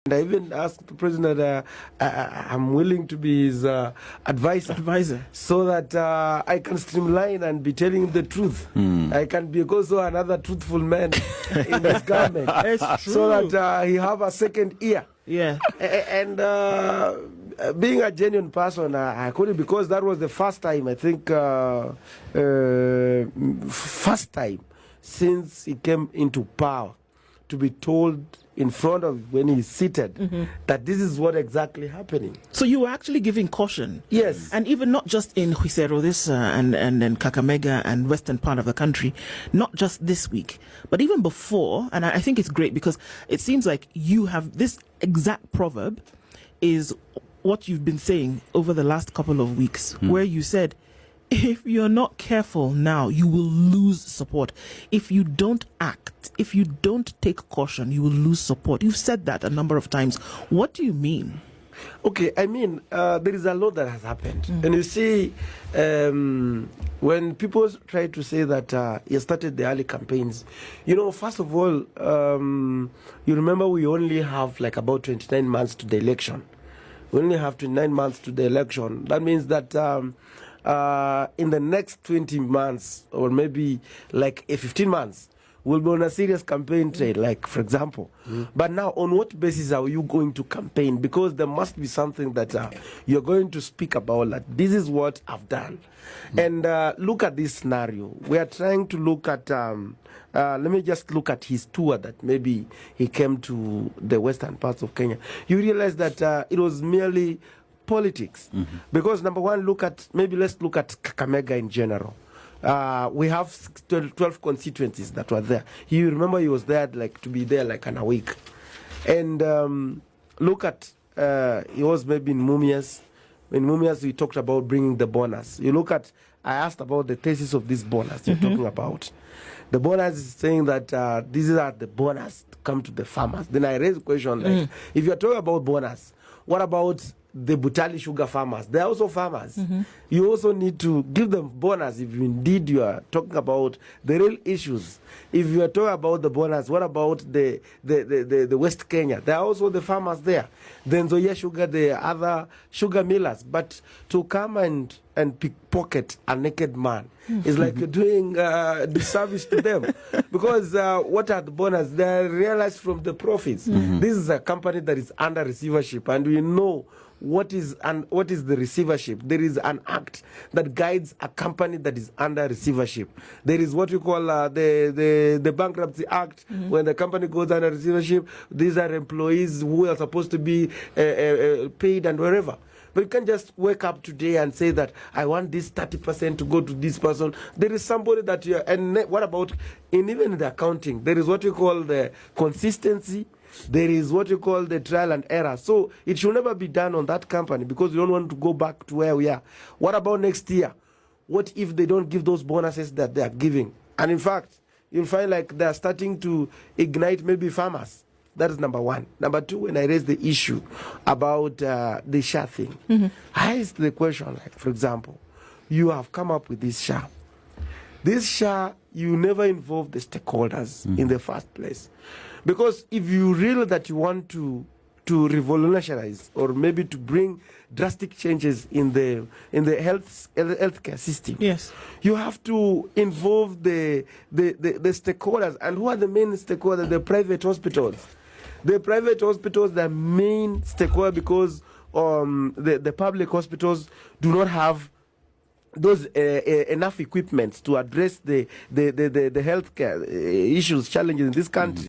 And I even asked the president that I'm willing to be his advisor, so that I can streamline and be telling him the truth. I can be also another truthful man in this government. It's true. So that he have a second ear. Yeah. And being a genuine person, I couldn't, because that was the first time, I think, first time since he came into power, to be told in front of, when he's seated, that this is what exactly happening. So you were actually giving caution. Yes. And even not just in Huisero, this and Kakamega and western part of the country, not just this week, but even before. And I think it's great because it seems like you have this exact proverb is what you've been saying over the last couple of weeks, where you said, if you're not careful now, you will lose support. If you don't act, if you don't take caution, you will lose support. You've said that a number of times. What do you mean? Okay, I mean, there is a lot that has happened. And you see, when people try to say that you started the early campaigns, you know, first of all, you remember we only have like about 29 months to the election. We only have 29 months to the election. That means that in the next 20 months, or maybe like 15 months, we'll be on a serious campaign trail, like, for example. But now, on what basis are you going to campaign? Because there must be something that you're going to speak about, like, this is what I've done. And look at this scenario. We are trying to look at, let me just look at his tour that maybe he came to the western parts of Kenya. You realize that it was merely politics. Because number one, let's look at Kakamega in general. We have 12 constituencies that were there. You remember he was there to be there like in a week. And look at, he was maybe in Mumias. In Mumias, we talked about bringing the bonus. You look at, I asked about the thesis of this bonus you're talking about. The bonus is saying that these are the bonus to come to the farmers. Then I raised a question like, if you're talking about bonus, what about the Butali sugar farmers? They're also farmers. You also need to give them bonus if indeed you are talking about the real issues. If you are talking about the bonus, what about the West Kenya? There are also the farmers there. Then Zoya Sugar, the other sugar millers. But to come and pickpocket a naked man is like you're doing disservice to them. Because what are the bonus? They are realized from the profits. This is a company that is under receivership, and we know what is the receivership. There is an act that guides a company that is under receivership. There is what we call the Bankruptcy Act. When the company goes under receivership, these are employees who are supposed to be paid and wherever. But you can't just wake up today and say that I want this 30% to go to this person. There is somebody that you are, and what about even in the accounting? There is what we call the consistency. There is what you call the trial and error. So it should never be done on that company because we don't want to go back to where we are. What about next year? What if they don't give those bonuses that they are giving? And in fact, you'll find like they are starting to ignite maybe farmers. That is number one. Number two, when I raised the issue about the SHA thing, I asked the question, like, for example, you have come up with this SHA. This SHA, you never involve the stakeholders in the first place. Because if you really that you want to revolutionize or maybe to bring drastic changes in the healthcare system, yes, you have to involve the stakeholders. And who are the main stakeholders? The private hospitals. The private hospitals, the main stakeholder, because the public hospitals do not have those enough equipment to address the healthcare issues, challenges in this country.